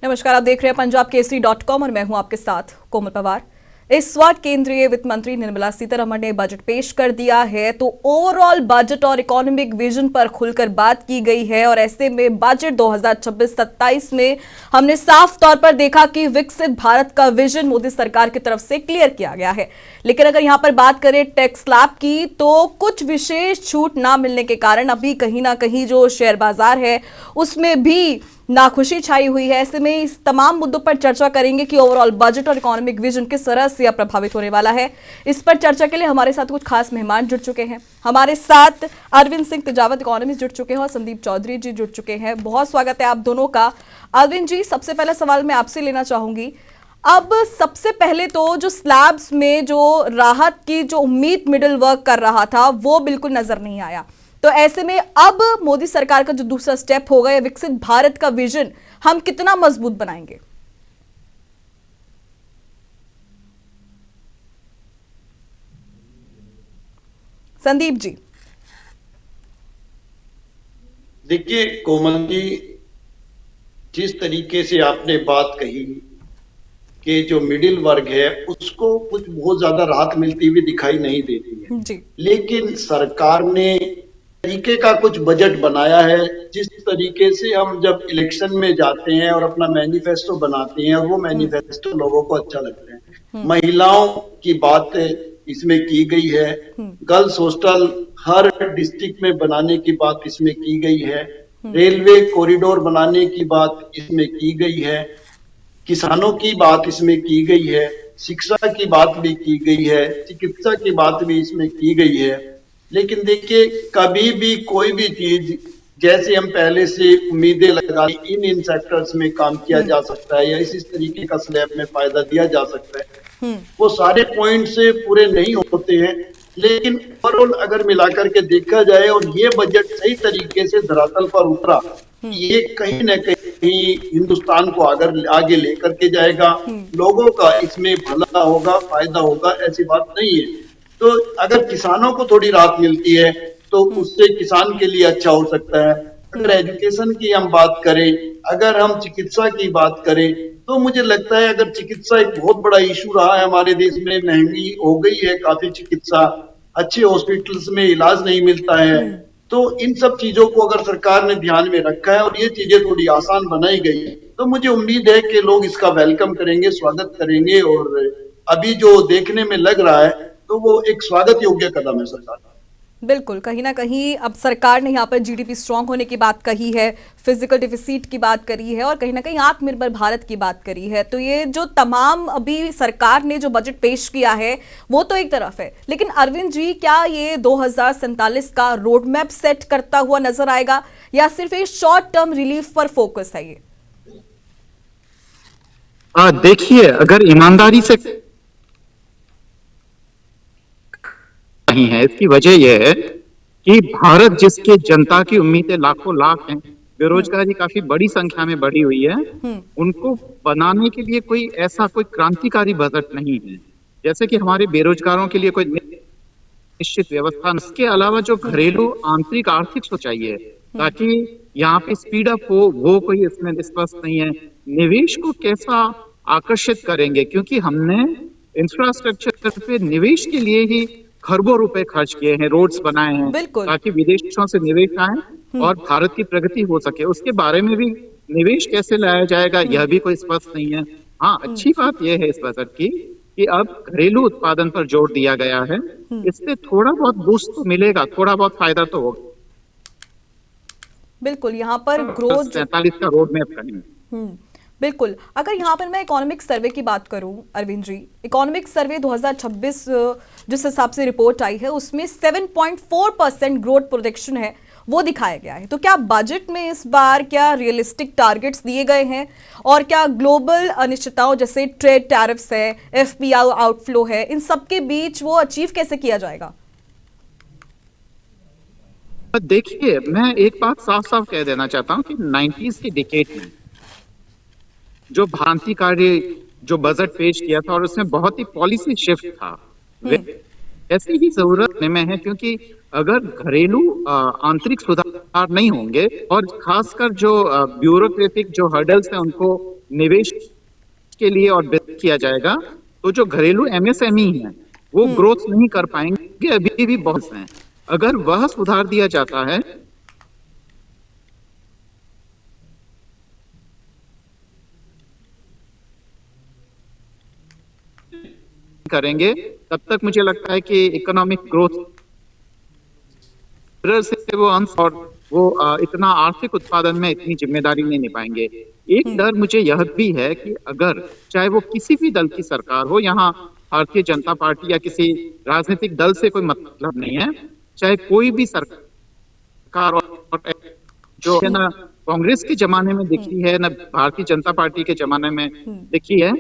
नमस्कार, आप देख रहे हैं punjabkesari.com और मैं हूं आपके साथ कोमल पवार। इस वक्त केंद्रीय वित्त मंत्री निर्मला सीतारमण ने बजट पेश कर दिया है, तो ओवरऑल बजट और इकोनॉमिक विजन पर खुलकर बात की गई है। और ऐसे में बजट 2026-27 में हमने साफ तौर पर देखा कि विकसित भारत का विजन मोदी सरकार की तरफ से क्लियर किया गया है। लेकिन अगर यहां पर बात करें टैक्स स्लैब की, तो कुछ विशेष छूट ना मिलने के कारण अभी कहीं ना कहीं जो शेयर बाजार है उसमें भी नाखुशी छाई हुई है। ऐसे में इस तमाम मुद्दों पर चर्चा करेंगे कि ओवरऑल बजट और इकोनॉमिक विजन किस तरह से प्रभावित होने वाला है। इस पर चर्चा के लिए हमारे साथ कुछ खास मेहमान जुड़ चुके हैं। हमारे साथ अरविंद सिंह तेजावत इकोनॉमिस्ट जुड़ चुके हैं और संदीप चौधरी जी जुड़ चुके हैं। बहुत स्वागत है आप दोनों का। अरविंद जी, सबसे पहला सवाल मैं आपसे लेना चाहूंगी। अब सबसे पहले तो जो स्लैब्स में जो राहत की जो उम्मीद मिडिल वर्क कर रहा था वो बिल्कुल नजर नहीं आया। तो ऐसे में अब मोदी सरकार का जो दूसरा स्टेप होगा या विकसित भारत का विजन हम कितना मजबूत बनाएंगे? संदीप जी। देखिए कोमल जी, जिस तरीके से आपने बात कही कि जो मिडिल वर्ग है उसको कुछ बहुत ज्यादा राहत मिलती हुई दिखाई नहीं देती है जी। लेकिन सरकार ने तरीके का कुछ बजट बनाया है। जिस तरीके से हम जब इलेक्शन में जाते हैं और अपना मैनिफेस्टो बनाते हैं और वो मैनिफेस्टो लोगों को अच्छा लगता है, महिलाओं की बात इसमें की गई है, गर्ल्स हॉस्टल हर डिस्ट्रिक्ट में बनाने की बात इसमें की गई है, रेलवे कॉरिडोर बनाने की बात इसमें की गई है, किसानों की बात इसमें की गई है, शिक्षा की बात भी की गई है, चिकित्सा की बात भी इसमें की गई है। लेकिन देखिए, कभी भी कोई भी चीज जैसे हम पहले से उम्मीदें लगा इन सेक्टर्स में काम किया जा सकता है या इस तरीके का स्लैब में फायदा दिया जा सकता है, वो सारे पॉइंट से पूरे नहीं होते हैं। लेकिन ओवरऑल अगर मिलाकर के देखा जाए और ये बजट सही तरीके से धरातल पर उतरा, ये कहीं न कहीं हिंदुस्तान को आगे लेकर के जाएगा, लोगों का इसमें भला होगा, फायदा होगा, ऐसी बात नहीं है। तो अगर किसानों को थोड़ी राहत मिलती है तो उससे किसान के लिए अच्छा हो सकता है। अगर एजुकेशन की हम बात करें, अगर हम चिकित्सा की बात करें, तो मुझे लगता है अगर चिकित्सा एक बहुत बड़ा इशू रहा है हमारे देश में, महंगी हो गई है काफी चिकित्सा, अच्छे हॉस्पिटल्स में इलाज नहीं मिलता है, तो इन सब चीजों को अगर सरकार ने ध्यान में रखा है और ये चीजें थोड़ी आसान बनाई गई, तो मुझे उम्मीद है कि लोग इसका वेलकम करेंगे, स्वागत करेंगे। और अभी जो देखने में लग रहा है तो वो एक स्वागत योग्य कदम है सरकार का। बिल्कुल, कहीं ना कहीं अब सरकार ने यहाँ पर जीडीपी स्ट्रांग होने की बात कही है, फिजिकल डिफिसिट की बात करी है और कहीं ना कहीं आत्मनिर्भर भारत की बात करी है। तो ये जो तमाम अभी सरकार ने जो बजट पेश किया है वो तो एक तरफ है, लेकिन अरविंद जी, क्या ये 2047 का रोड मैप सेट करता हुआ नजर आएगा या सिर्फ एक शॉर्ट टर्म रिलीफ पर फोकस है ये? देखिए, अगर ईमानदारी से नहीं है, इसकी वजह यह है कि भारत जिसके जनता की उम्मीदें लाखों लाख हैं, बेरोजगारी काफी बड़ी संख्या में बढ़ी हुई है, उनको बनाने के लिए कोई ऐसा कोई क्रांतिकारी बजट नहीं है जैसे कि हमारे बेरोजगारों के लिए कोई निश्चित व्यवस्था। इसके अलावा जो घरेलू आंतरिक आर्थिक सोचाई है ताकि यहाँ पे स्पीड अप हो, वो कोई इसमें स्पष्ट नहीं है। निवेश को कैसा आकर्षित करेंगे, क्योंकि हमने इंफ्रास्ट्रक्चर पे निवेश के लिए ही खरबों रुपए खर्च किए हैं, रोड्स बनाए हैं ताकि विदेशों से निवेश आए और भारत की प्रगति हो सके। उसके बारे में भी निवेश कैसे लाया जाएगा यह भी कोई स्पष्ट नहीं है। हाँ, अच्छी बात यह है इस बजट की कि अब घरेलू उत्पादन पर जोर दिया गया है, इससे थोड़ा बहुत बूस्ट तो मिलेगा, थोड़ा बहुत फायदा तो होगा। बिल्कुल, यहाँ पर ग्रोथ 47 का रोड मैप करेंगे। बिल्कुल। अगर यहाँ पर मैं इकोनॉमिक सर्वे की बात करूं अरविंद जी, इकोनॉमिक सर्वे 2026 जिस हिसाब से रिपोर्ट आई है उसमें 7.4% ग्रोथ प्रोजेक्शन है वो दिखाया गया है। तो क्या बजट में इस बार क्या रियलिस्टिक टारगेट्स दिए गए हैं और क्या ग्लोबल अनिश्चितताओं जैसे ट्रेड टैरिफ्स है, एफपीआई आउटफ्लो है, इन सब के बीच वो अचीव कैसे किया जाएगा? देखिए, मैं एक बात साफ साफ कह देना चाहता हूँ कि 90s के डिकेड में जो क्रांतिकारी जो बजट पेश किया था और उसमें बहुत ही पॉलिसी शिफ्ट था, ऐसी ही जरूरत में है, क्योंकि अगर घरेलू आंतरिक सुधार नहीं होंगे और खासकर जो ब्यूरोक्रेटिक जो हर्डल्स हैं उनको निवेश के लिए और वित्त किया जाएगा, तो जो घरेलू एमएसएमई हैं वो ग्रोथ नहीं कर पाएंगे, अभी भी बहुत हैं। अगर वह सुधार दिया जाता है करेंगे, तब तक मुझे लगता है कि इकोनॉमिक ग्रोथ से वो अंश और वो इतना आर्थिक उत्पादन में इतनी जिम्मेदारी नहीं निभाएंगे। एक डर मुझे यह भी है कि अगर चाहे वो किसी भी दल की सरकार हो, यहाँ भारतीय जनता पार्टी या किसी राजनीतिक दल से कोई मतलब नहीं है, चाहे कोई भी सरकार और जो है ना कांग्रेस के जमाने में दिखी है ना भारतीय जनता पार्टी के जमाने में दिखी है,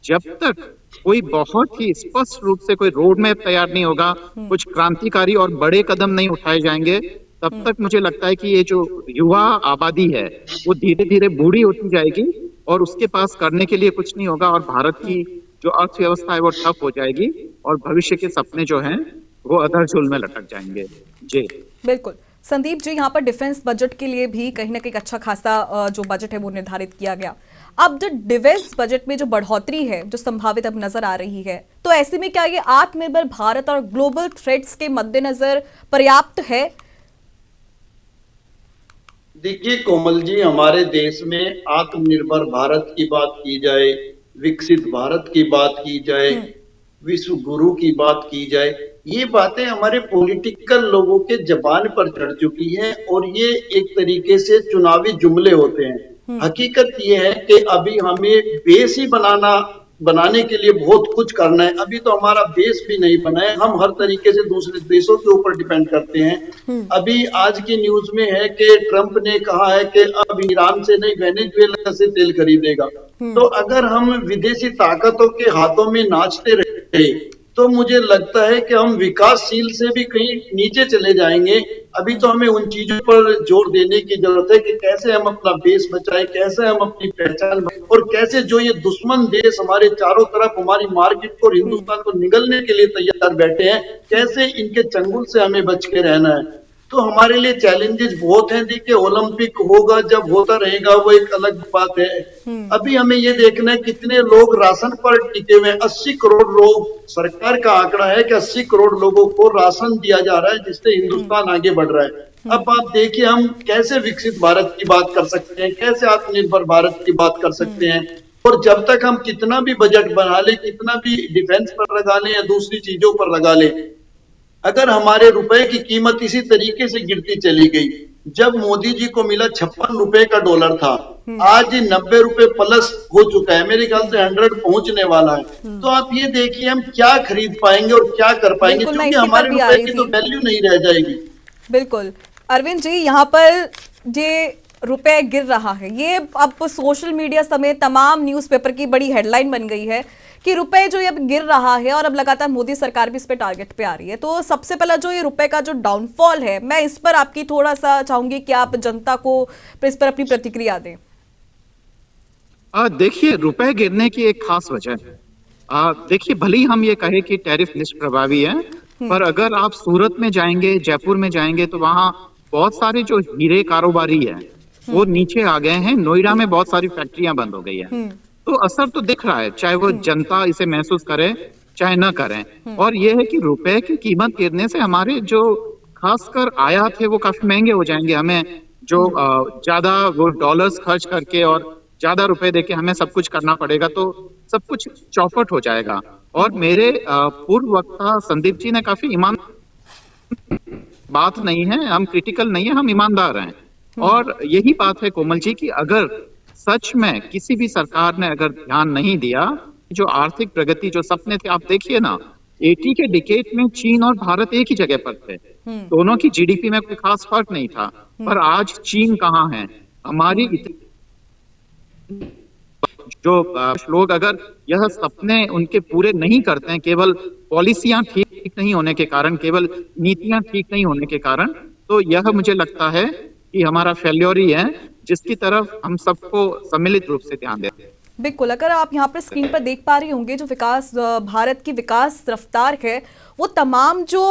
जब तक कोई बहुत ही स्पष्ट रूप से कोई रोड मैप तैयार नहीं होगा, कुछ क्रांतिकारी और बड़े कदम नहीं उठाए जाएंगे, तब तक मुझे लगता है कि ये जो युवा आबादी है वो धीरे धीरे बूढ़ी होती जाएगी और उसके पास करने के लिए कुछ नहीं होगा और भारत की जो अर्थव्यवस्था है वो ठप हो जाएगी और भविष्य के सपने जो हैं वो अधर-झूल में लटक जाएंगे। जी बिल्कुल संदीप जी, यहाँ पर डिफेंस बजट के लिए भी कहीं ना कहीं अच्छा खासा जो बजट है वो निर्धारित किया गया। अब जो डिफेंस बजट में जो बढ़ोतरी है जो संभावित अब नजर आ रही है, तो ऐसे में क्या ये आत्मनिर्भर भारत और ग्लोबल थ्रेट्स के मद्देनजर पर्याप्त है? देखिए कोमल जी, हमारे देश में आत्मनिर्भर भारत की बात की जाए, विकसित भारत की बात की जाए, विश्व गुरु की बात की जाए, ये बातें हमारे पॉलिटिकल लोगों के जबान पर चढ़ चुकी हैं और ये एक तरीके से चुनावी जुमले होते हैं। हकीकत ये है कि अभी हमें बेस ही बनाने के लिए बहुत कुछ करना है। अभी तो हमारा बेस भी नहीं बना है, हम हर तरीके से दूसरे देशों के ऊपर डिपेंड करते हैं। अभी आज की न्यूज में है कि ट्रंप ने कहा है कि अब ईरान से नहीं वेनेजुएला से तेल खरीदेगा। तो अगर हम विदेशी ताकतों के हाथों में नाचते रहे तो मुझे लगता है कि हम विकासशील से भी कहीं नीचे चले जाएंगे। अभी तो हमें उन चीजों पर जोर देने की जरूरत है कि कैसे हम अपना बेस बचाएं, कैसे हम अपनी पहचान और कैसे जो ये दुश्मन देश हमारे चारों तरफ हमारी मार्केट को और हिंदुस्तान को निगलने के लिए तैयार बैठे हैं, कैसे इनके चंगुल से हमें बच के रहना है। तो हमारे लिए चैलेंजेस बहुत हैं। देखिए ओलंपिक होगा, जब होता रहेगा वो एक अलग बात है। अभी हमें ये देखना है कितने लोग राशन पर टिके हुए हैं। 80 करोड़ लोग, सरकार का आंकड़ा है कि 80 करोड़ लोगों को राशन दिया जा रहा है, जिससे हिंदुस्तान आगे बढ़ रहा है। अब आप देखिए हम कैसे विकसित भारत की बात कर सकते हैं, कैसे आत्मनिर्भर भारत की बात कर सकते हैं। और जब तक हम कितना भी बजट बना ले, कितना भी डिफेंस पर लगा लें या दूसरी चीजों पर लगा लें, अगर हमारे रुपए की कीमत इसी तरीके से गिरती चली गई, जब मोदी जी को मिला 56 रुपए का डॉलर था, आज 90 रुपए प्लस हो चुका है, मेरे ख्याल से 100 पहुंचने वाला है। तो आप ये देखिए हम क्या खरीद पाएंगे और क्या कर पाएंगे, क्योंकि हमारे रुपए की तो वैल्यू नहीं रह जाएगी। बिल्कुल अरविंद जी, यहाँ पर ये रुपए गिर रहा है, ये अब सोशल मीडिया समेत तमाम न्यूज़पेपर की बड़ी हेडलाइन बन गई है कि रुपए जो ये अब गिर रहा है और अब लगातार मोदी सरकार भी इस पे टारगेट पे आ रही है। तो सबसे पहला जो ये रुपए का जो डाउनफॉल है, मैं इस पर आपकी थोड़ा सा चाहूंगी कि आप जनता को इस पर अपनी प्रतिक्रिया दें। देखिए रुपए गिरने की एक खास वजह है। देखिए भले ही हम ये कहे कि टैरिफ निष्प्रभावी है, पर अगर आप सूरत में जाएंगे, जयपुर में जाएंगे, तो वहाँ बहुत सारे जो हीरे कारोबारी है वो नीचे आ गए हैं। नोएडा में बहुत सारी फैक्ट्रियां बंद हो गई है। तो असर तो दिख रहा है, चाहे वो जनता इसे महसूस करे चाहे ना करें। और ये है कि रुपए की कीमत गिरने से हमारे जो खासकर आयात है वो काफी महंगे हो जाएंगे। हमें जो ज्यादा वो डॉलर्स खर्च करके और ज्यादा रुपए देके हमें सब कुछ करना पड़ेगा, तो सब कुछ चौपट हो जाएगा। और मेरे पूर्व वक्ता संदीप जी ने काफी ईमान बात नहीं है, हम क्रिटिकल नहीं है, हम ईमानदार हैं। और यही बात है कोमल जी कि अगर सच में किसी भी सरकार ने अगर ध्यान नहीं दिया, जो आर्थिक प्रगति जो सपने थे, आप देखिए ना 80 के डिकेड में चीन और भारत एक ही जगह पर थे, दोनों की जीडीपी में कोई खास फर्क नहीं था। पर आज चीन कहाँ है, हमारी जो लोग अगर यह सपने उनके पूरे नहीं करते हैं, केवल पॉलिसियां ठीक नहीं होने के कारण, केवल नीतियां ठीक नहीं होने के कारण, तो यह मुझे लगता है कि हमारा फेल्योर ही है, जिसकी तरफ हम सबको सम्मिलित रूप से ध्यान दें। बिल्कुल, अगर आप यहाँ पर स्क्रीन पर देख पा रही होंगे जो विकास भारत की विकास रफ्तार है, वो तमाम जो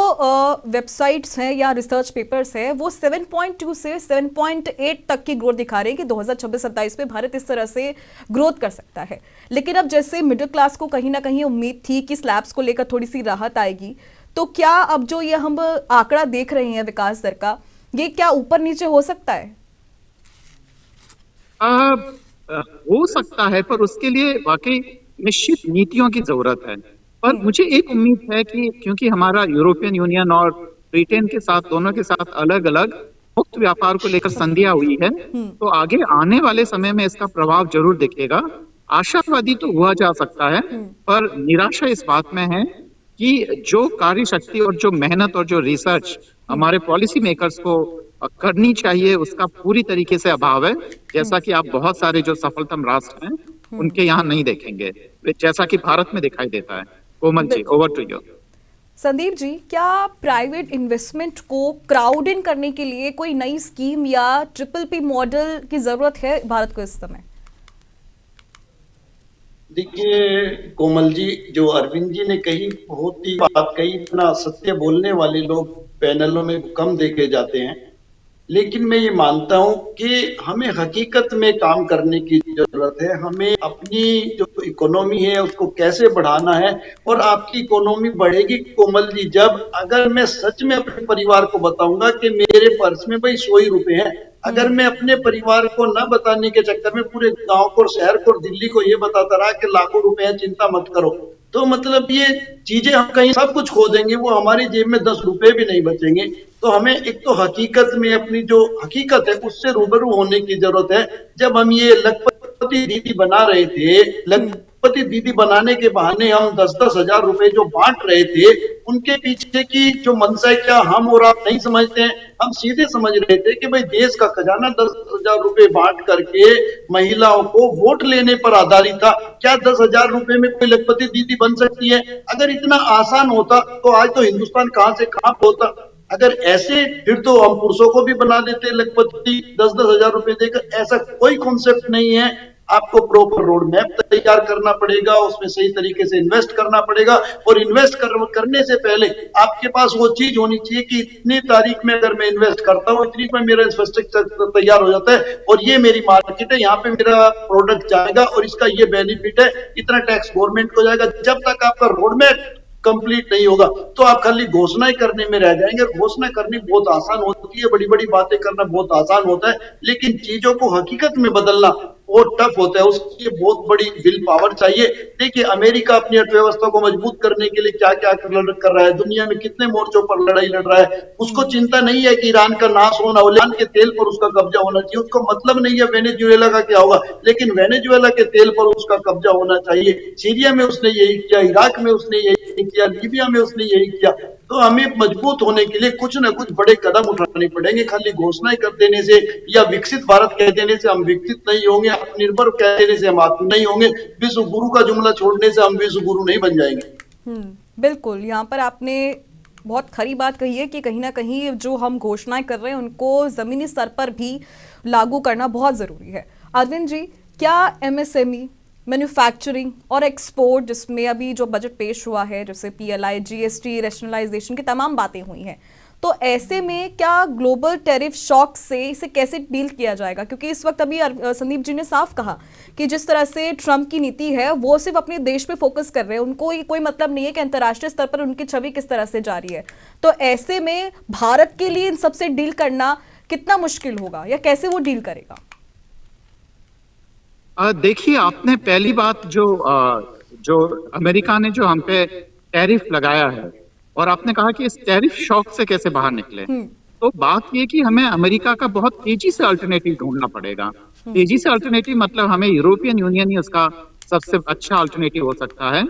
वेबसाइट्स हैं या रिसर्च पेपर्स हैं वो 7.2 से 7.8 तक की ग्रोथ दिखा रहे हैं कि 2026-27 में भारत इस तरह से ग्रोथ कर सकता है। लेकिन अब जैसे मिडिल क्लास को कहीं ना कहीं उम्मीद थी कि स्लैब्स को लेकर थोड़ी सी राहत आएगी, तो क्या अब जो ये हम आंकड़ा देख रहे हैं विकास दर का, ये क्या ऊपर नीचे हो सकता है? हो सकता है, पर उसके लिए वाकई निश्चित नीतियों की जरूरत है। पर मुझे एक उम्मीद है कि क्योंकि हमारा यूरोपियन यूनियन और ब्रिटेन के साथ, दोनों के साथ अलग अलग मुक्त व्यापार को लेकर संधियां हुई है, तो आगे आने वाले समय में इसका प्रभाव जरूर दिखेगा। आशावादी तो हुआ जा सकता है, पर निराशा इस बात में है कि जो कार्य शक्ति और जो मेहनत और जो रिसर्च हमारे पॉलिसी मेकर्स को करनी चाहिए, उसका पूरी तरीके से अभाव है। जैसा कि आप बहुत सारे जो सफलतम राष्ट्र हैं उनके यहाँ नहीं देखेंगे, जैसा कि भारत में दिखाई देता है। Komal ji, over to you. Sandeep ji, क्या प्राइवेट इन्वेस्टमेंट को क्राउड इन करने के लिए कोई नई स्कीम या PPP मॉडल की जरूरत है भारत को इस समय? देखिए कोमल जी, जो अरविंद जी ने कही, बहुत ही बात कही। इतना सत्य बोलने वाले लोग पैनलों में कम देखे जाते हैं, लेकिन मैं ये मानता हूं कि हमें हकीकत में काम करने की जरूरत है। हमें अपनी जो इकोनॉमी है उसको कैसे बढ़ाना है, और आपकी इकोनॉमी बढ़ेगी कोमल जी जब, अगर मैं सच में अपने परिवार को बताऊंगा कि मेरे पर्स में भाई 100 ही रुपए हैं। अगर मैं अपने परिवार को न बताने के चक्कर में पूरे गांव को, शहर को और दिल्ली को ये बताता रहा कि लाखों रुपए हैं, चिंता मत करो, तो मतलब ये चीजें हम कहीं सब कुछ खो देंगे, वो हमारी जेब में 10 रुपए भी नहीं बचेंगे। तो हमें एक तो हकीकत में अपनी जो हकीकत है उससे रूबरू होने की जरूरत है। जब हम ये लखपति दीदी बना रहे थे, लखपति दीदी बनाने के बहाने हम 10-10 हजार रुपए जो बांट रहे थे, उनके पीछे की जो मंशा है क्या हम और आप नहीं समझते हैं? हम सीधे समझ रहे थे कि भाई देश का खजाना 10,000 रुपए बांट करके महिलाओं को वोट लेने पर आधारित था। क्या 10,000 रुपए में कोई लखपति दीदी बन सकती है? अगर इतना आसान होता तो आज तो हिंदुस्तान कहां से कहां होता। अगर ऐसे, फिर तो हम पुरुषों को भी बना देते लखपति 10-10 हजार रुपए देकर। ऐसा कोई कॉन्सेप्ट नहीं है। आपको प्रॉपर रोड मैप तैयार करना पड़ेगा, उसमें सही तरीके से इन्वेस्ट करना पड़ेगा, और इन्वेस्ट करने से पहले आपके पास वो चीज होनी चाहिए कि इतनी तारीख में अगर मैं इन्वेस्ट करता हूँ, इतनी में मेरा इंफ्रास्ट्रक्चर तैयार हो जाता है और ये मेरी मार्केट है, यहाँ पे मेरा प्रोडक्ट जाएगा और इसका ये बेनिफिट है, इतना टैक्स गवर्नमेंट को जाएगा। जब तक आपका रोड मैप कंप्लीट नहीं होगा तो आप खाली घोषणा ही करने में रह जाएंगे। घोषणा करनी बहुत आसान होती है, बड़ी बड़ी बातें करना बहुत आसान होता है, लेकिन चीजों को हकीकत में बदलना बहुत टफ होता है। उसके लिए बहुत बड़ी विल पावर चाहिए। देखिए अमेरिका अपनी अर्थव्यवस्था को मजबूत करने के लिए क्या क्या कर रहा है, दुनिया में कितने मोर्चों पर लड़ाई लड़ रहा है। उसको चिंता नहीं है कि ईरान का नाश होना, ईरान के तेल पर उसका कब्जा होना चाहिए। उसको मतलब नहीं है वेनेजुएला का क्या होगा, लेकिन वेनेजुएला के तेल पर उसका कब्जा होना चाहिए। सीरिया में उसने यही किया, इराक में उसने यही किया, लीबिया में उसने यही किया। तो हमें मजबूत होने के लिए कुछ न कुछ बड़े कदम उठाने पड़ेंगे। खाली घोषणाएं कर देने से या विकसित भारत कह देने से हम विकसित नहीं होंगे, आत्मनिर्भर कह देने से हम आत्म नहीं होंगे, विश्व गुरु का जुमला छोड़ने से हम विश्व गुरु नहीं बन जाएंगे। बिल्कुल, यहाँ पर आपने बहुत खरी बात कही है कि कहीं ना कहीं जो हम घोषणाएं कर रहे हैं उनको जमीनी स्तर पर भी लागू करना बहुत जरूरी है। अरविंद जी, क्या MSME, मैन्युफैक्चरिंग और एक्सपोर्ट, जिसमें अभी जो बजट पेश हुआ है, जैसे PLI, GST, रैशनलाइजेशन की तमाम बातें हुई हैं, तो ऐसे में क्या ग्लोबल टैरिफ शॉक से इसे कैसे डील किया जाएगा? क्योंकि इस वक्त अभी संदीप जी ने साफ कहा कि जिस तरह से ट्रंप की नीति है वो सिर्फ अपने देश पे फोकस कर रहे हैं, उनको कोई मतलब नहीं है कि अंतर्राष्ट्रीय स्तर पर उनकी छवि किस तरह से जा रही है। तो ऐसे में भारत के लिए इन सबसे डील करना कितना मुश्किल होगा या कैसे वो डील करेगा? देखिए, आपने पहली बात जो अमेरिका ने जो हम पे टैरिफ लगाया है और आपने कहा कि इस टैरिफ शॉक से कैसे बाहर निकले, तो बात ये कि हमें अमेरिका का बहुत तेजी से अल्टरनेटिव ढूंढना पड़ेगा। तेजी से अल्टरनेटिव मतलब हमें यूरोपियन यूनियन ही उसका सबसे अच्छा अल्टरनेटिव हो सकता है,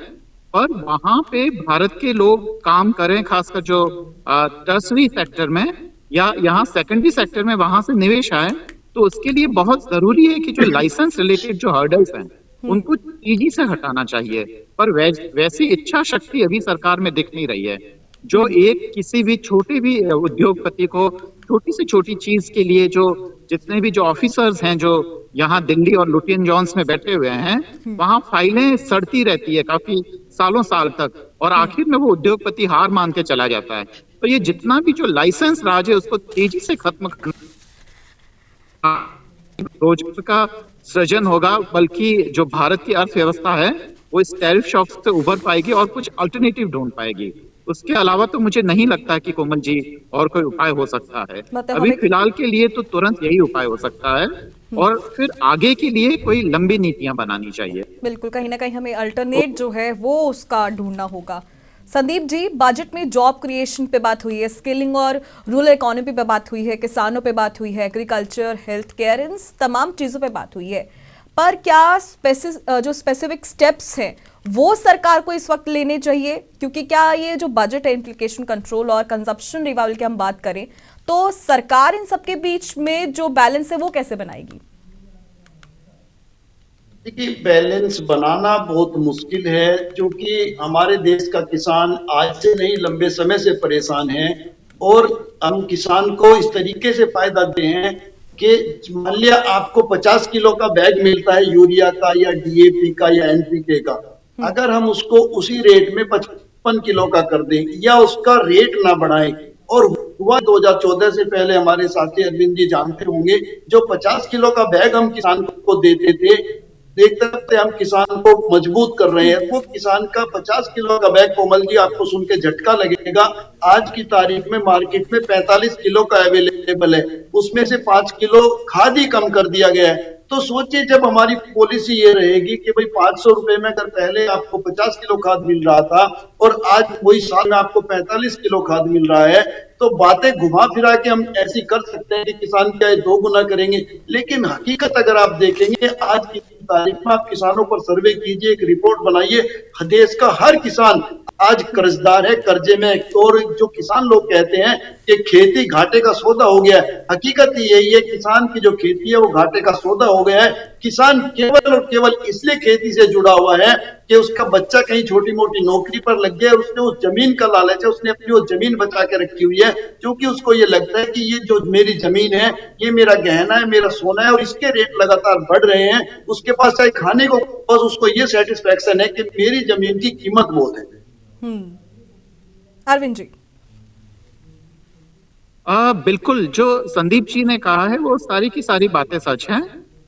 और वहां पे भारत के लोग काम करें, खासकर जो टर्सरी सेक्टर में या यहाँ सेकेंडरी सेक्टर में वहां से निवेश आए। तो उसके लिए बहुत जरूरी है कि जो लाइसेंस रिलेटेड जो हर्डल्स हैं उनको तेजी से हटाना चाहिए। पर वैसी इच्छा शक्ति अभी सरकार में दिख नहीं रही है, जो एक किसी भी छोटे भी उद्योगपति को छोटी से छोटी चीज के लिए जो जितने भी जो ऑफिसर्स हैं जो यहाँ दिल्ली और लुटियन जॉन्स में बैठे हुए हैं, वहां फाइलें सड़ती रहती है काफी सालों साल तक, और आखिर में वो उद्योगपति हार मान के चला जाता है। तो ये जितना भी जो लाइसेंस राज है उसको तेजी से खत्म करना, रोजगार का सृजन होगा, बल्कि जो भारत की अर्थव्यवस्था है वो इस टैरिफ शॉक से उभर पाएगी और कुछ अल्टरनेटिव ढूंढ पाएगी। उसके अलावा तो मुझे नहीं लगता कि कोमल जी और कोई उपाय हो सकता है। मतलब अभी हमें फिलहाल के लिए तो तुरंत यही उपाय हो सकता है, और फिर आगे के लिए कोई लंबी नीतियां बनानी चाहिए। बिल्कुल कहीं ना कहीं हमें अल्टरनेट जो है वो उसका ढूंढना होगा। संदीप जी, बजट में जॉब क्रिएशन पे बात हुई है, स्किलिंग और रूरल इकोनॉमी पे बात हुई है, किसानों पे बात हुई है, एग्रीकल्चर, हेल्थ केयर, इन तमाम चीज़ों पे बात हुई है। पर क्या जो स्पेसिफिक स्टेप्स हैं वो सरकार को इस वक्त लेने चाहिए? क्योंकि क्या ये जो बजट है, इन्फ्लेशन कंट्रोल और कंजप्शन रिवाइवल की हम बात करें तो सरकार इन सबके बीच में जो बैलेंस है वो कैसे बनाएगी? देखिए, बैलेंस बनाना बहुत मुश्किल है, क्योंकि हमारे देश का किसान आज से नहीं लंबे समय से परेशान है, और हम किसान को इस तरीके से फायदा दे हैं कि मान लिया आपको 50 किलो का बैग मिलता है यूरिया का या डीएपी का या एनपीके का, अगर हम उसको उसी रेट में 55 किलो का कर दें या उसका रेट ना बढ़ाएं, और हुआ 2014 से पहले, हमारे साथी अरविंद जी जानते होंगे, जो 50 किलो का बैग हम किसान को देते थे, देखते थे हम किसान को मजबूत कर रहे हैं। वो किसान का 50 किलो का बैग, कोमल जी आपको सुन के झटका लगेगा, आज की तारीख में मार्केट में 45 किलो का अवेलेबल है, उसमें से 5 किलो खाद ही कम कर दिया गया है। तो सोचिए, जब हमारी पॉलिसी ये रहेगी कि भाई 500 रुपए में अगर पहले आपको 50 किलो खाद मिल रहा था और आज वही साल में आपको 45 किलो खाद मिल रहा है, तो बातें घुमा फिरा के हम ऐसी कर सकते हैं कि किसान क्या 2 गुना करेंगे, लेकिन हकीकत अगर आप देखेंगे आज की तारीख में, आप किसानों पर सर्वे कीजिए, एक रिपोर्ट बनाइए, देश का हर किसान आज कर्जदार है, कर्जे में। और जो किसान लोग कहते हैं कि खेती घाटे का सौदा हो गया है, हकीकत यही है, किसान की जो खेती है वो घाटे का सौदा हो गया है। किसान केवल और केवल इसलिए खेती से जुड़ा हुआ है कि उसका बच्चा कहीं छोटी मोटी नौकरी पर लग गया, उसने उस जमीन का लालच है, उसने अपनी वो जमीन बचा के रखी हुई है, क्योंकि उसको ये लगता है कि ये जो मेरी जमीन है ये मेरा गहना है, मेरा सोना है, और इसके रेट लगातार बढ़ रहे हैं। उसके पास चाहे खाने को, बस उसको ये सेटिस्फेक्शन है कि मेरी जमीन की कीमत बहुत है। अरविंद जी। बिल्कुल, जो संदीप जी ने कहा है वो सारी की सारी बातें सच हैं,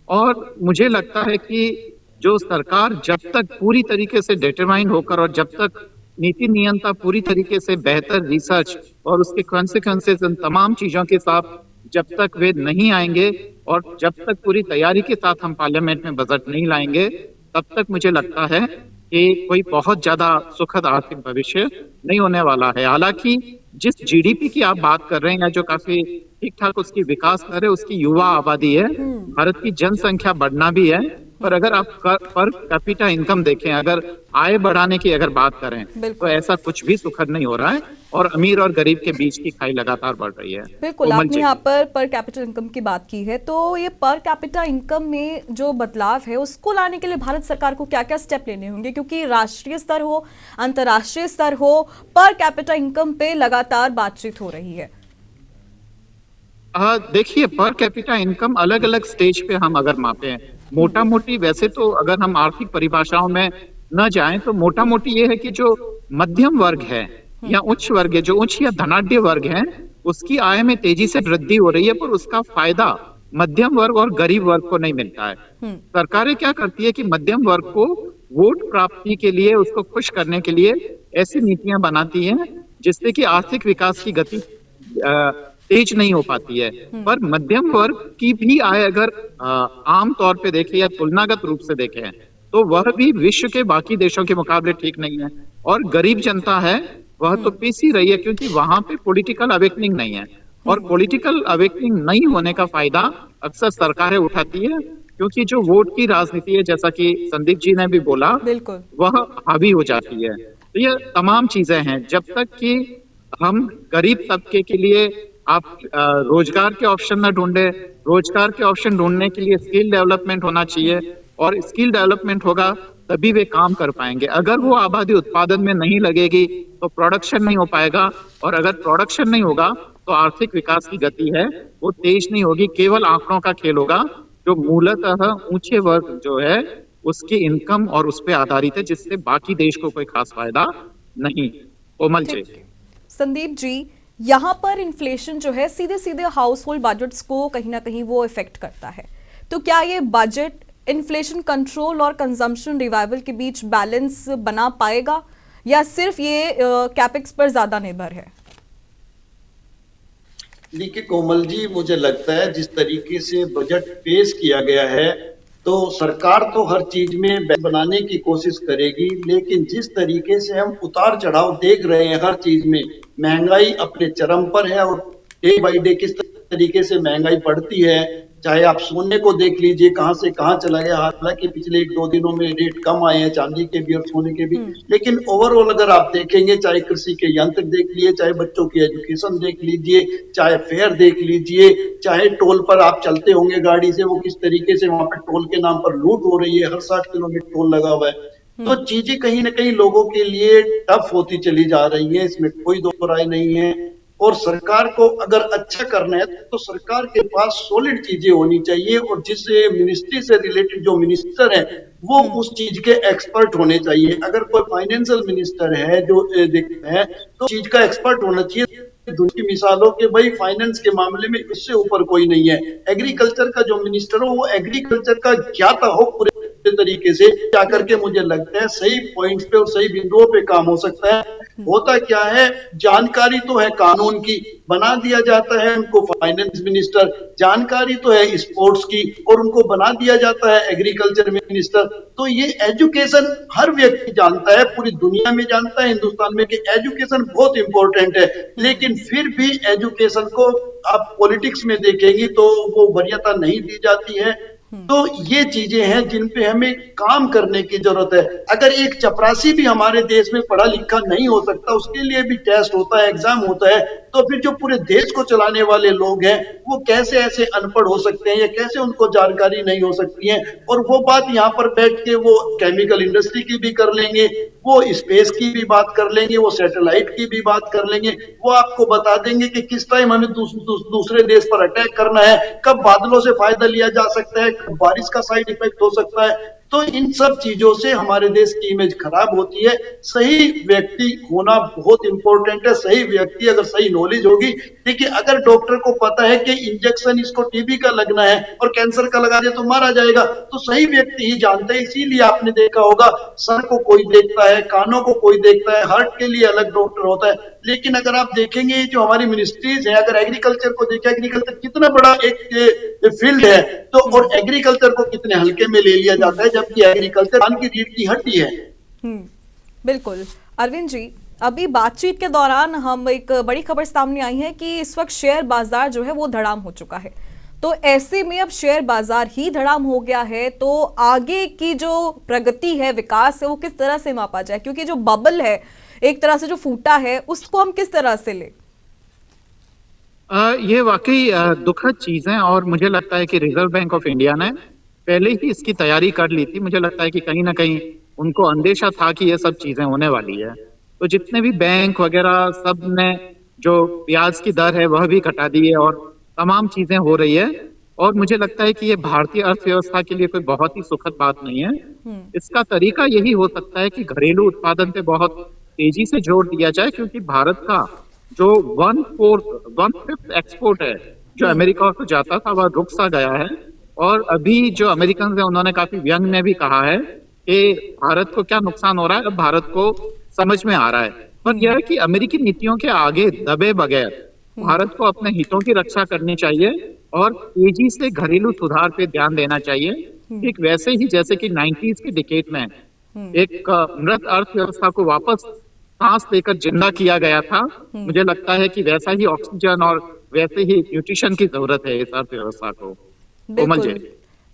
और मुझे लगता है कि जो सरकार जब तक पूरी तरीके से डिटरमाइन होकर और जब तक नीति नियंता पूरी तरीके से बेहतर रिसर्च और उसके कॉन्सिक्वेंसेस इन तमाम चीजों के साथ जब तक वे नहीं आएंगे और जब तक पूरी तैयारी के साथ हम पार्लियामेंट में बजट नहीं लाएंगे, तब तक मुझे लगता है कि कोई बहुत ज्यादा सुखद आर्थिक भविष्य नहीं होने वाला है। हालांकि जिस जीडीपी की आप बात कर रहे हैं, या जो काफी ठीक ठाक उसकी विकास कर रहे हैं, उसकी युवा आबादी है, भारत की जनसंख्या बढ़ना भी है, पर अगर आप पर कैपिटा इनकम देखें, अगर आय बढ़ाने की अगर बात करें, तो ऐसा कुछ भी सुखद नहीं हो रहा है, और अमीर और गरीब के बीच की खाई लगातार बढ़ रही है। बिल्कुल, आपने यहाँ पर कैपिटा इनकम की बात की है, तो ये पर कैपिटा इनकम में जो बदलाव है उसको लाने के लिए भारत सरकार को क्या क्या स्टेप लेने होंगे? क्योंकि राष्ट्रीय स्तर हो, अंतर्राष्ट्रीय स्तर हो, पर कैपिटा इनकम पे लगातार बातचीत हो रही है। देखिए, पर कैपिटा इनकम अलग अलग स्टेज पे हम अगर मापें, मोटा मोटी, वैसे तो अगर हम आर्थिक परिभाषाओं में न जाएं तो मोटा मोटी ये है कि जो मध्यम वर्ग है या उच्च वर्ग है, जो उच्च या धनाढ्य वर्ग है, उसकी आय में तेजी से वृद्धि हो रही है, पर उसका फायदा मध्यम वर्ग और गरीब वर्ग को नहीं मिलता है। सरकारें क्या करती है कि मध्यम वर्ग को वोट प्राप्ति के लिए, उसको खुश करने के लिए ऐसी नीतियां बनाती हैं जिससे कि आर्थिक विकास की गति तेज नहीं हो पाती है। पर मध्यम वर्ग की भी आय अगर आम तौर पे देखें या तुलनागत रूप से देखें, तो वह भी विश्व के बाकी देशों के मुकाबले ठीक नहीं है, और गरीब जनता है वह तो पिस ही रही है, क्योंकि वहां पे पॉलिटिकल अवेकनिंग नहीं है, और पॉलिटिकल अवेकनिंग नहीं होने का फायदा अक्सर सरकारें उठाती है, क्योंकि जो वोट की राजनीति है, जैसा कि संदीप जी ने भी बोला, वह हावी हो जाती है। तो ये तमाम चीजें हैं, जब तक कि हम गरीब तबके के लिए आप रोजगार के ऑप्शन न ढूंढे, रोजगार के ऑप्शन ढूंढने के लिए स्किल डेवलपमेंट होना चाहिए, और स्किल डेवलपमेंट होगा तभी वे काम कर पाएंगे। अगर वो आबादी उत्पादन में नहीं लगेगी तो प्रोडक्शन नहीं हो पाएगा, और अगर प्रोडक्शन नहीं होगा तो आर्थिक विकास की गति है वो तेज नहीं होगी, केवल आंकड़ों का खेल होगा जो मूलतः ऊंचे वर्ग जो है उसकी इनकम और उस पे आधारित है, जिससे बाकी देश को कोई खास फायदा नहीं। कोमल जी। ठीक। संदीप जी, यहाँ पर इन्फ्लेशन जो है सीधे सीधे हाउस होल्ड बजट्स को कहीं ना कहीं वो इफेक्ट करता है, तो क्या ये बजट इन्फ्लेशन कंट्रोल और कंजम्पशन रिवाइवल के बीच बैलेंस बना पाएगा या सिर्फ ये कैपेक्स पर ज्यादा निर्भर है? देखिए कोमल जी, मुझे लगता है जिस तरीके से बजट पेश किया गया है तो सरकार तो हर चीज में बनाने की कोशिश करेगी, लेकिन जिस तरीके से हम उतार चढ़ाव देख रहे हैं हर चीज में, महंगाई अपने चरम पर है और डे बाई डे किस तरीके से महंगाई बढ़ती है, चाहे आप सोने को देख लीजिए कहां से कहां चला गया। हालांकि पिछले 1-2 दिनों में रेट कम आए हैं चांदी के भी और सोने के भी, लेकिन ओवरऑल अगर आप देखेंगे, चाहे कृषि के यंत्र देख लीजिए, चाहे बच्चों की एजुकेशन देख लीजिए, चाहे फेयर देख लीजिए, चाहे टोल पर आप चलते होंगे गाड़ी से, वो किस तरीके से वहां पर टोल के नाम पर लूट हो रही है, हर 60 किलोमीटर टोल लगा हुआ है। तो चीजें कहीं ना कहीं लोगों के लिए टफ होती चली जा रही है, इसमें कोई दो राय नहीं है। और सरकार को अगर अच्छा करना है तो सरकार के पास सॉलिड चीजें होनी चाहिए, और जिस मिनिस्ट्री से रिलेटेड जो मिनिस्टर है वो उस चीज के एक्सपर्ट होने चाहिए। अगर कोई फाइनेंशियल मिनिस्टर है जो देखता है तो चीज का एक्सपर्ट होना चाहिए। दुनिया की मिसालों के भाई फाइनेंस के मामले में इससे ऊपर कोई नहीं है। एग्रीकल्चर का जो मिनिस्टर हो वो एग्रीकल्चर का ज्ञाता हो पूरे तरीके से, जाकर के मुझे लगता है सही पॉइंट्स पे और सही बिंदुओं पे काम हो सकता है। होता क्या है, जानकारी तो है कानून की, बना दिया जाता है उनको फाइनेंस मिनिस्टर, जानकारी तो है स्पोर्ट्स की और उनको बना दिया जाता है एग्रीकल्चर मिनिस्टर। तो ये एजुकेशन हर व्यक्ति जानता है, पूरी दुनिया में जानता है, हिंदुस्तान में, कि एजुकेशन बहुत इंपॉर्टेंट है, लेकिन फिर भी एजुकेशन को आप पॉलिटिक्स में देखेंगे तो वो वरीयता नहीं दी जाती है। तो ये चीजें हैं जिन पे हमें काम करने की जरूरत है। अगर एक चपरासी भी हमारे देश में पढ़ा लिखा नहीं हो सकता, उसके लिए भी टेस्ट होता है, एग्जाम होता है, तो फिर जो पूरे देश को चलाने वाले लोग हैं वो कैसे ऐसे अनपढ़ हो सकते हैं या कैसे उनको जानकारी नहीं हो सकती है। और वो बात यहाँ पर बैठ के वो केमिकल इंडस्ट्री की भी कर लेंगे, वो स्पेस की भी बात कर लेंगे, वो सैटेलाइट की भी बात कर लेंगे, वो आपको बता देंगे कि किस टाइम हमें दूसरे देश पर अटैक करना है, कब बादलों से फायदा लिया जा सकता है, कब बारिश का साइड इफेक्ट हो सकता है। तो इन सब चीजों से हमारे देश की इमेज खराब होती है। सही व्यक्ति होना बहुत इंपॉर्टेंट है। सही व्यक्ति अगर सही नॉलेज होगी, देखिए अगर डॉक्टर को पता है कि इंजेक्शन इसको टीबी का लगना है और कैंसर का लगा दे तो मारा जाएगा, तो सही व्यक्ति ही जानते हैं। इसीलिए आपने देखा होगा सर को कोई देखता है, कानों को कोई देखता है, हार्ट के लिए अलग डॉक्टर होता है। लेकिन अगर आप देखेंगे जो हमारी मिनिस्ट्रीज है, अगर एग्रीकल्चर को देखें, एग्रीकल्चर कितना बड़ा एक फील्ड है, तो और एग्रीकल्चर को कितने हल्के में ले लिया जाता है, जबकि एग्रीकल्चर धान की रीढ़ की हड्डी है। बिल्कुल। अरविंद जी, अभी बातचीत के दौरान हम एक बड़ी खबर सामने आई है कि इस वक्त शेयर बाजार जो है वो धड़ाम हो चुका है। तो ऐसे में अब शेयर बाजार ही धड़ाम हो गया है, तो आगे की जो प्रगति है, विकास है, वो किस तरह से मापा जाए? क्योंकि जो बबल है एक तरह से जो फूटा है उसको हम किस तरह से ले? ये वाकई दुखद चीज है और मुझे लगता है कि रिजर्व बैंक ऑफ इंडिया ने पहले ही इसकी तैयारी कर ली थी। मुझे लगता है कि कहीं ना कहीं उनको अंदेशा था कि ये सब चीजें होने वाली है। तो जितने भी बैंक वगैरह सब ने जो ब्याज की दर है वह भी घटा दी है और तमाम चीजें हो रही है। और मुझे लगता है कि ये भारतीय अर्थव्यवस्था के लिए कोई बहुत ही सुखद बात नहीं है। इसका तरीका यही हो सकता है कि घरेलू उत्पादन पे बहुत तेजी से जोर दिया जाए, क्योंकि भारत का जो 1/5 एक्सपोर्ट है जो अमेरिका को जाता था वह रुक सा गया है। और अभी जो अमेरिकन है उन्होंने काफी व्यंग में भी कहा है कि भारत को क्या नुकसान हो रहा है, अब भारत को समझ में आ रहा है। पर यह है कि अमेरिकी नीतियों के आगे दबे बगैर भारत को अपने हितों की रक्षा करनी चाहिए और तेजी से घरेलू सुधार पे ध्यान देना चाहिए। ठीक वैसे ही जैसे कि 90s के डिकेड में एक मृत अर्थव्यवस्था को वापस सांस लेकर जिंदा किया गया था, मुझे लगता है कि वैसा ही ऑक्सीजन और वैसे ही न्यूट्रिशन की जरूरत है इस अर्थव्यवस्था को। बिल्कुल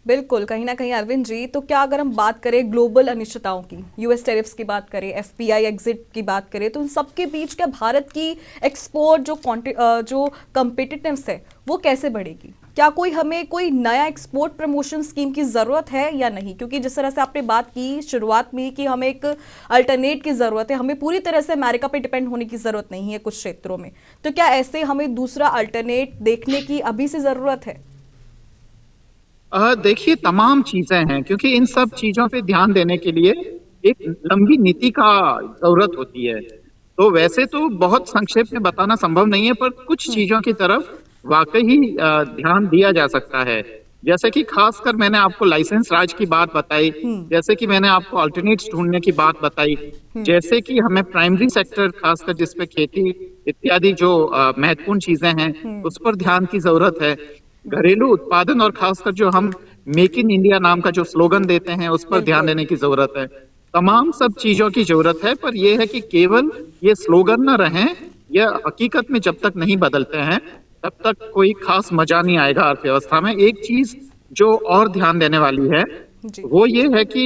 बिल्कुल। कहीं ना कहीं अरविंद जी, तो क्या अगर हम बात करें ग्लोबल अनिश्चितताओं की, यूएस टैरिफ्स की बात करें, एफपीआई एग्जिट की बात करें, तो इन सबके बीच क्या भारत की एक्सपोर्ट जो कॉम्पिटिटिवनेस है वो कैसे बढ़ेगी? क्या हमें कोई नया एक्सपोर्ट प्रमोशन स्कीम की जरूरत है या नहीं? क्योंकि जिस तरह से आपने बात की शुरुआत में कि हमें एक अल्टरनेट की जरूरत है, हमें पूरी तरह से अमेरिका पे डिपेंड होने की जरूरत नहीं है कुछ क्षेत्रों में, तो क्या ऐसे हमें दूसरा अल्टरनेट देखने की अभी से जरूरत है? देखिए, तमाम चीजें हैं, क्योंकि इन सब चीजों पे ध्यान देने के लिए एक लंबी नीति का जरूरत होती है। तो वैसे तो बहुत संक्षेप में बताना संभव नहीं है, पर कुछ चीजों की तरफ वाकई ही ध्यान दिया जा सकता है। जैसे कि खासकर मैंने आपको लाइसेंस राज की बात बताई, जैसे कि मैंने आपको अल्टरनेट्स ढूंढने की बात बताई, जैसे कि हमें प्राइमरी सेक्टर खासकर जिसपे खेती इत्यादि जो महत्वपूर्ण चीजें हैं उस पर ध्यान की जरूरत है। घरेलू उत्पादन और खासकर जो हम मेक इन इंडिया नाम का जो स्लोगन देते हैं उस पर ध्यान देने की जरूरत है। तमाम सब चीजों की जरूरत है, पर यह है कि केवल ये स्लोगन न रहें, यह हकीकत में जब तक नहीं बदलते हैं तब तक कोई खास मजा नहीं आएगा अर्थव्यवस्था में। एक चीज जो और ध्यान देने वाली है वो ये है कि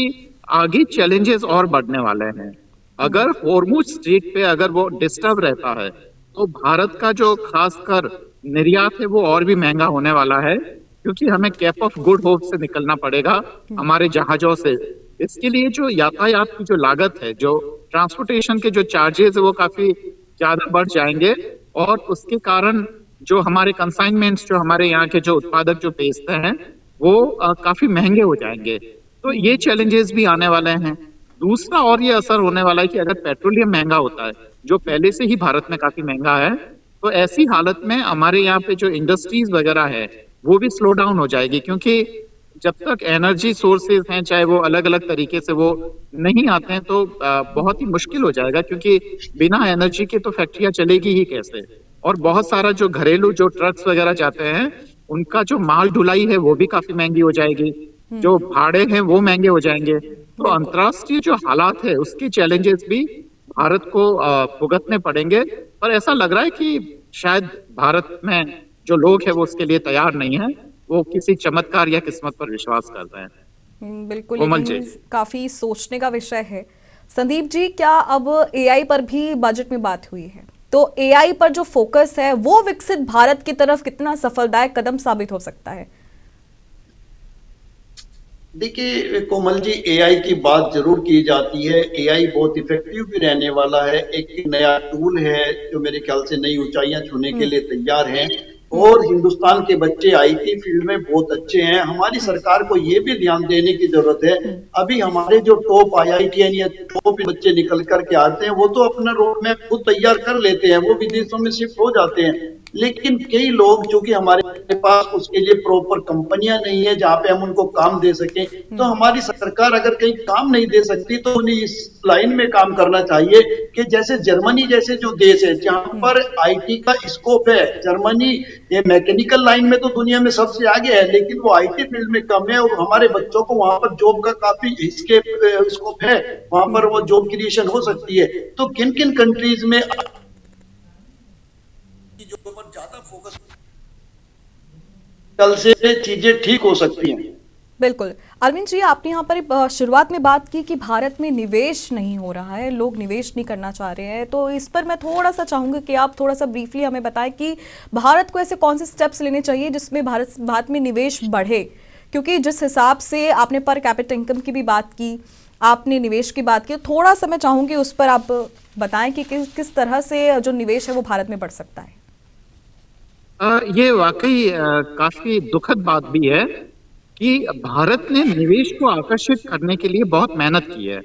आगे चैलेंजेस और बढ़ने वाले हैं। अगर हॉर्मुज स्ट्रेट पे अगर वो डिस्टर्ब रहता है तो भारत का जो खासकर निर्यात है वो और भी महंगा होने वाला है, क्योंकि हमें केप ऑफ गुड होप से निकलना पड़ेगा हमारे जहाजों से। इसके लिए जो यातायात की जो लागत है, जो ट्रांसपोर्टेशन के जो चार्जेस है वो काफी ज्यादा बढ़ जाएंगे, और उसके कारण जो हमारे कंसाइनमेंट्स, जो हमारे यहाँ के जो उत्पादक जो बेचते हैं वो काफी महंगे हो जाएंगे। तो ये चैलेंजेस भी आने वाले हैं। दूसरा और ये असर होने वाला है कि अगर पेट्रोलियम महंगा होता है, जो पहले से ही भारत में काफी महंगा है, तो ऐसी हालत में हमारे यहाँ पे जो इंडस्ट्रीज वगैरह है वो भी स्लो डाउन हो जाएगी, क्योंकि जब तक एनर्जी सोर्सेज हैं, चाहे वो अलग अलग तरीके से वो नहीं आते हैं, तो बहुत ही मुश्किल हो जाएगा, क्योंकि बिना एनर्जी के तो फैक्ट्रियां चलेगी ही कैसे। और बहुत सारा जो घरेलू जो ट्रक्स वगैरह जाते हैं उनका जो माल ढुलाई है वो भी काफी महंगी हो जाएगी, जो भाड़े हैं वो महंगे हो जाएंगे। तो अंतर्राष्ट्रीय जो हालात है उसके चैलेंजेस भी भारत को भुगतने पड़ेंगे। पर ऐसा लग रहा है कि शायद भारत में जो लोग हैं वो उसके लिए तैयार नहीं है, वो किसी चमत्कार या किस्मत पर विश्वास कर रहे हैं। बिल्कुल, कोमल जी, काफी सोचने का विषय है। संदीप जी, क्या अब एआई पर भी बजट में बात हुई है, तो एआई पर जो फोकस है वो विकसित भारत की तरफ कितना सफलदायक कदम साबित हो सकता है? देखिए कोमल जी, एआई की बात जरूर की जाती है। एआई बहुत इफेक्टिव भी रहने वाला है, एक नया टूल है जो मेरे ख्याल से नई ऊंचाइयां छूने के लिए तैयार है। और हिंदुस्तान के बच्चे आईटी फील्ड में बहुत अच्छे हैं। हमारी सरकार को ये भी ध्यान देने की जरूरत है। अभी हमारे जो टॉप आईआईटीएन या टॉप बच्चे निकल करके आते हैं वो तो अपना रोड मैप खुद तैयार कर लेते हैं, वो विदेशों में शिफ्ट हो जाते हैं। लेकिन कई लोग, चूंकि हमारे पास उसके लिए प्रॉपर कंपनियां नहीं है जहां पे हम उनको काम दे सकें, तो हमारी सरकार अगर कहीं काम नहीं दे सकती तो उन्हें इस लाइन में काम करना चाहिए कि जैसे जर्मनी जैसे जो देश है जहां पर आईटी का स्कोप है। जर्मनी ये मैकेनिकल लाइन में तो दुनिया में सबसे आगे है, लेकिन वो आईटी फील्ड में कम है, और हमारे बच्चों को वहां पर जॉब का काफी स्कोप है, वहां पर वो जॉब क्रिएशन हो सकती है। तो किन किन कंट्रीज में जो पर ज्यादा फोकस कल से चीजें ठीक हो सकती हैं। बिल्कुल। अरविंद जी, आपने यहाँ पर शुरुआत में बात की कि भारत में निवेश नहीं हो रहा है, लोग निवेश नहीं करना चाह रहे हैं, तो इस पर मैं थोड़ा सा चाहूंगी कि आप थोड़ा सा ब्रीफली हमें बताएं कि भारत को ऐसे कौन से स्टेप्स लेने चाहिए जिसमें भारत में निवेश बढ़े, क्योंकि जिस हिसाब से आपने पर कैपिटा इनकम की भी बात की, आपने निवेश की बात की, थोड़ा सा मैं चाहूंगी उस पर आप बताएं कि किस तरह से जो निवेश है वो भारत में बढ़ सकता है। ये वाकई काफी दुखद बात भी है कि भारत ने निवेश को आकर्षित करने के लिए बहुत मेहनत की है,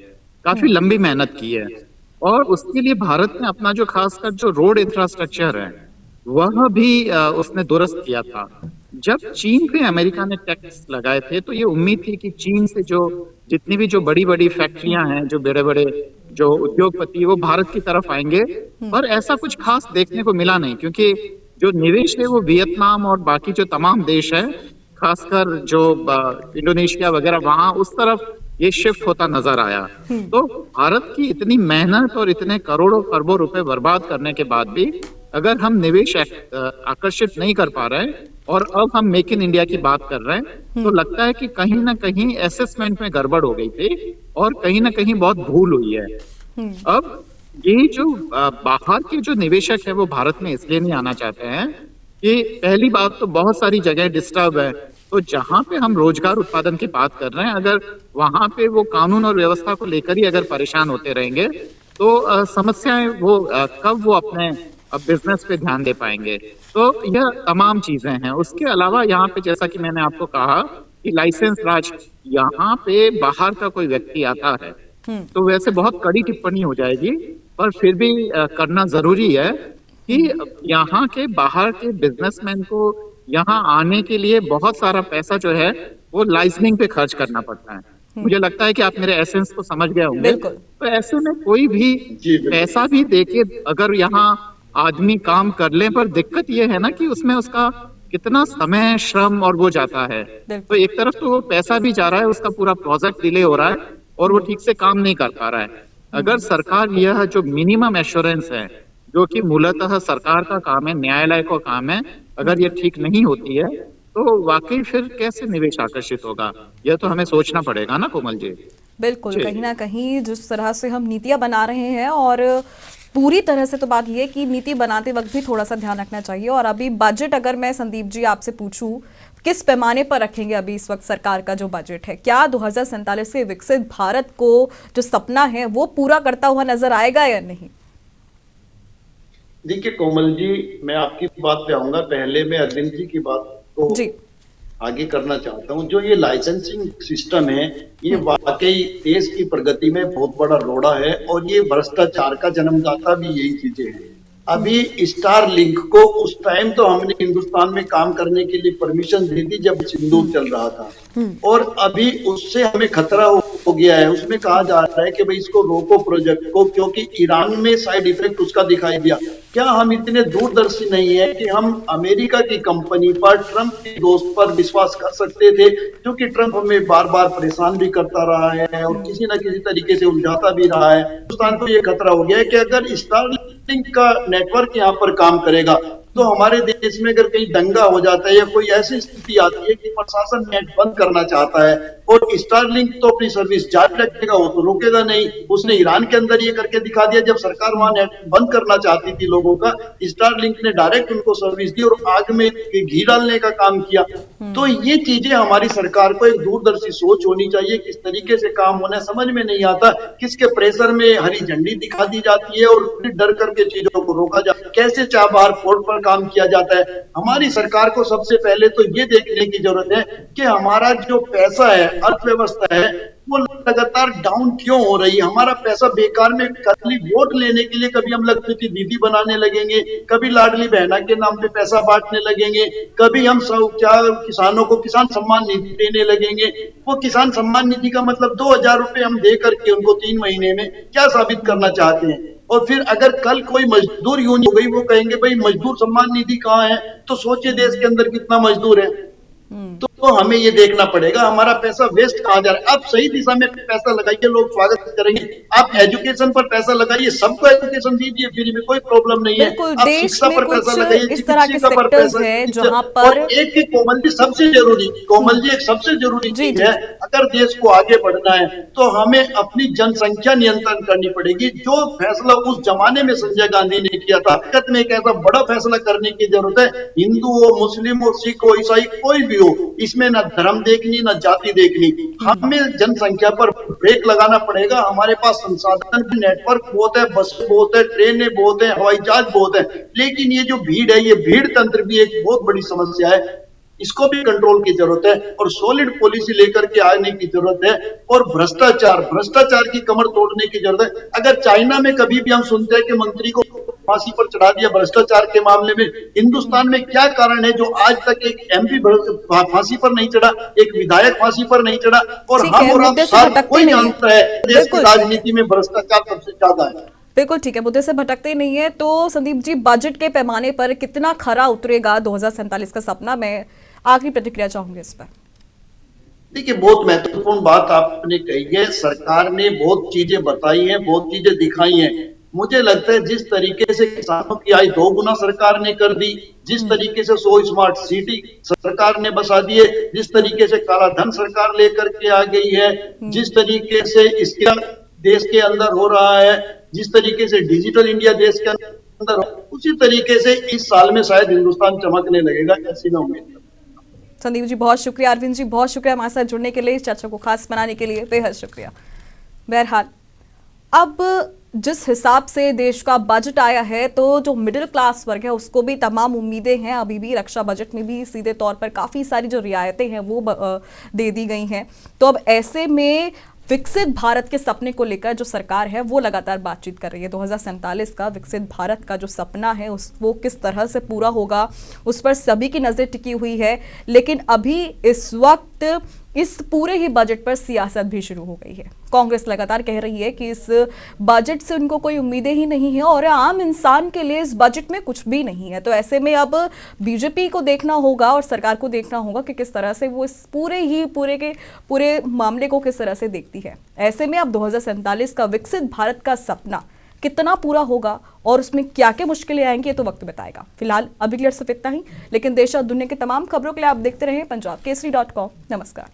काफी लंबी मेहनत की है, और उसके लिए भारत ने अपना जो खासकर जो रोड इंफ्रास्ट्रक्चर है वह भी उसने दुरुस्त किया था। जब चीन पे अमेरिका ने टैक्स लगाए थे तो ये उम्मीद थी कि चीन से जो जितनी भी जो बड़ी बड़ी फैक्ट्रियां हैं, जो बड़े बड़े जो उद्योगपति वो भारत की तरफ आएंगे, पर ऐसा कुछ खास देखने को मिला नहीं, क्योंकि जो निवेश है वो वियतनाम और बाकी जो तमाम देश है, खासकर जो इंडोनेशिया वगैरह, वहां उस तरफ ये शिफ्ट होता नजर आया। तो भारत की इतनी मेहनत और इतने करोड़ों खरबों रुपए बर्बाद करने के बाद भी अगर हम निवेश आकर्षित नहीं कर पा रहे और अब हम मेक इन इंडिया की बात कर रहे हैं, तो लगता है कि कहीं ना कहीं असेसमेंट में गड़बड़ हो गई थी और कहीं ना कहीं बहुत भूल हुई है। अब ये जो बाहर के जो निवेशक है वो भारत में इसलिए नहीं आना चाहते हैं कि पहली बात तो बहुत सारी जगह डिस्टर्ब है, तो जहां पे हम रोजगार उत्पादन की बात कर रहे हैं, अगर वहां पे वो कानून और व्यवस्था को लेकर ही अगर परेशान होते रहेंगे, तो समस्याएं वो कब वो अपने बिजनेस पे ध्यान दे पाएंगे। तो यह तमाम चीजें हैं। उसके अलावा यहाँ पे जैसा कि मैंने आपको कहा कि लाइसेंस राज, यहाँ पे बाहर का कोई व्यक्ति आता है तो वैसे बहुत कड़ी टिप्पणी हो जाएगी, पर फिर भी करना जरूरी है कि यहाँ के बाहर के बिजनेसमैन को यहाँ आने के लिए बहुत सारा पैसा जो है वो लाइसेंसिंग पे खर्च करना पड़ता है। मुझे लगता है कि आप मेरे एसेंस को समझ गए होंगे। बिल्कुल। तो ऐसे में कोई भी जी बिल्कुल। पैसा भी देके अगर यहाँ आदमी काम कर ले, पर दिक्कत ये है ना कि उसमें उसका कितना समय, श्रम और वो जाता है। तो एक तरफ तो वो पैसा भी जा रहा है, उसका पूरा प्रोजेक्ट डिले हो रहा है और वो ठीक से काम नहीं कर पा रहा है। अगर सरकार यह जो मिनिमम एश्योरेंस है, जो कि मूलतः सरकार का काम है, न्यायालय का काम है, अगर ये ठीक नहीं होती है तो वाकई फिर कैसे निवेश आकर्षित होगा, यह तो हमें सोचना पड़ेगा ना कोमल जी। बिल्कुल, जी। कहीं ना कहीं जिस तरह से हम नीतियां बना रहे हैं, और पूरी तरह से तो बात यह है कि नीति बनाते वक्त भी थोड़ा सा ध्यान रखना चाहिए। और अभी बजट, अगर मैं संदीप जी आपसे पूछूं, किस पैमाने पर रखेंगे अभी इस वक्त सरकार का जो बजट है? क्या 2047 से विकसित भारत को जो सपना है वो पूरा करता हुआ नजर आएगा या नहीं? देखिए कोमल जी, मैं आपकी बात पे आऊंगा। पहले मैं अरविंद जी की बात को जी। आगे करना चाहता हूँ। जो ये लाइसेंसिंग सिस्टम है, ये वाकई देश की प्रगति में बहुत बड़ा रोड़ा है, और ये भ्रष्टाचार का जन्मदाता भी यही चीजें हैं। अभी स्टार लिंक को उस टाइम तो हमने हिंदुस्तान में काम करने के लिए परमिशन दे दी जब सिंदूर चल रहा था, और अभी उससे हमें खतरा हो गया है। उसमें कहा जा रहा है कि भाई इसको रोको प्रोजेक्ट को, क्योंकि ईरान में साइड इफेक्ट उसका दिखाई दिया। क्या हम इतने दूरदर्शी नहीं है कि हम अमेरिका की कंपनी पर, ट्रंप के दोस्त पर विश्वास कर सकते थे, क्योंकि ट्रंप हमें बार बार परेशान भी करता रहा है और किसी न किसी तरीके से उलझाता भी रहा है। हिंदुस्तान को ये खतरा हो गया है कि अगर स्टारलिंक का नेटवर्क यहाँ पर काम करेगा तो हमारे देश में अगर कहीं दंगा हो जाता है या कोई ऐसी स्थिति आती है कि प्रशासन नेट बंद करना चाहता है, और स्टारलिंक तो अपनी सर्विस जारी रखेगा, वो तो रोकेगा नहीं। उसने ईरान के अंदर ये करके दिखा दिया, जब सरकार वहां नेट बंद करना चाहती थी लोगों का, स्टारलिंक ने डायरेक्ट उनको सर्विस दी और आग में घी डालने का काम किया। तो ये चीजें हमारी सरकार को एक दूरदर्शी सोच होनी चाहिए। किस तरीके से काम होना समझ में नहीं आता, किसके प्रेशर में हरी झंडी दिखा दी जाती है और फिर डर करके चीजों को रोका जाता है, कैसे चाबहार फोड़ पर काम किया जाता है। हमारी सरकार को सबसे पहले तो ये देखने की जरूरत है कि हमारा जो पैसा है, अर्थव्यवस्था है, वो लगातार डाउन क्यों हो रही है। हमारा पैसा बेकार में, खाली वोट लेने के लिए कभी हम लखपति दीदी बनाने लगेंगे, कभी लाडली बहना के नाम पे पैसा बांटने लगेंगे, कभी हम किसानों को किसान सम्मान निधि देने लगेंगे। वो किसान सम्मान निधि का मतलब 2000 रुपए हम दे करके उनको 3 महीने में क्या साबित करना चाहते हैं। और फिर अगर कल कोई मजदूर यूनियन हो गई, वो कहेंगे भाई मजदूर सम्मान निधि कहाँ है, तो सोचिए देश के अंदर कितना मजदूर है। तो हमें ये देखना पड़ेगा हमारा पैसा वेस्ट कहाँ जा रहा है। आप सही दिशा में पैसा लगाइए, लोग स्वागत करेंगे। आप एजुकेशन पर पैसा लगाइए, सबको एजुकेशन दीजिए फ्री में, कोई प्रॉब्लम नहीं है। बिल्कुल, आप देश शिक्षा में पर पैसा कुछ लगाइए, इस तरह के शिक्षा पर सेक्टर्स पैसा हैं दीजिए। जहां और पर एक कोमल जी सबसे जरूरी, कोमल जी एक सबसे जरूरी जी, चीज जी। है, अगर देश को आगे बढ़ना है तो हमें अपनी जनसंख्या नियंत्रण करनी पड़ेगी। जो फैसला उस जमाने में संजय गांधी ने किया था, हकीकत में एक ऐसा बड़ा फैसला करने की जरूरत है। हिंदू हो, मुस्लिम हो, सिख हो, ईसाई कोई भी हो, इसमें न धर्म देखनी न जाति देखनी, हमें जनसंख्या पर ब्रेक लगाना पड़ेगा। हमारे पास संसाधन भी, नेटवर्क बहुत है, बस बहुत है, ट्रेनें बहुत है, हवाई जहाज बहुत है, लेकिन ये जो भीड़ है, ये भीड़ तंत्र भी एक बहुत बड़ी समस्या है। इसको भी कंट्रोल की जरूरत है और सॉलिड पॉलिसी लेकर के आने की जरूरत है। और भ्रष्टाचार की कमर तोड़ने की जरूरत है। अगर चाइना में कभी भी हम सुनते हैं कि मंत्री को फांसी पर चढ़ा दिया भ्रष्टाचार के मामले में, हिंदुस्तान में क्या कारण है जो आज तक एक एमपी फांसी पर नहीं चढ़ा, एक विधायक फांसी पर नहीं चढ़ा। और ठीक हम है, और आप मुद्दे से हर भटकते कोई नहीं जानता है देश की बिल्कुल। राजनीति में भ्रष्टाचार सबसे ज्यादा है। बिल्कुल ठीक है, मुद्दे से भटकते नहीं है। तो संदीप जी, बजट के पैमाने पर कितना खरा उतरेगा 2047 का सपना? मैं आखिरी प्रतिक्रिया चाहूंगी इस पर। देखिए, बहुत महत्वपूर्ण बात आपने कही है। सरकार ने बहुत चीजें बताई हैं, बहुत चीजें दिखाई हैं। मुझे लगता है जिस तरीके से किसानों की आय 2 गुना सरकार ने कर दी, जिस तरीके से 100 स्मार्ट सिटी सरकार ने बसा दिए, जिस तरीके से काला धन सरकार लेकर के आ गई है, जिस तरीके से इसका देश के अंदर हो रहा है, जिस तरीके से डिजिटल इंडिया देश के अंदर अंदर उसी तरीके से इस साल में शायद हिंदुस्तान चमकने लगेगा, ऐसी मैं उम्मीद करता हूं। संदीप जी बहुत शुक्रिया, अरविंद जी बहुत शुक्रिया हमारे साथ जुड़ने के लिए, इस चर्चा को खास बनाने के लिए बेहद शुक्रिया। बहरहाल अब जिस हिसाब से देश का बजट आया है तो जो मिडिल क्लास वर्ग है उसको भी तमाम उम्मीदें हैं। अभी भी रक्षा बजट में भी सीधे तौर पर काफ़ी सारी जो रियायतें हैं वो दे दी गई हैं। तो अब ऐसे में विकसित भारत के सपने को लेकर जो सरकार है वो लगातार बातचीत कर रही है। 2047 का विकसित भारत का जो सपना है वो किस तरह से पूरा होगा उस पर सभी की नज़र टिकी हुई है। लेकिन अभी इस वक्त इस पूरे ही बजट पर सियासत भी शुरू हो गई है। कांग्रेस लगातार कह रही है कि इस बजट से उनको कोई उम्मीदें ही नहीं है और आम इंसान के लिए इस बजट में कुछ भी नहीं है। तो ऐसे में अब बीजेपी को देखना होगा और सरकार को देखना होगा कि किस तरह से वो इस पूरे मामले को किस तरह से देखती है। ऐसे में अब 2047 का विकसित भारत का सपना कितना पूरा होगा और उसमें क्या क्या मुश्किलें आएंगी ये तो वक्त बताएगा। फिलहाल अभी के लिए सिर्फ इतना ही, लेकिन देश और दुनिया की तमाम खबरों के लिए आप देखते रहें पंजाब केसरी.com। नमस्कार।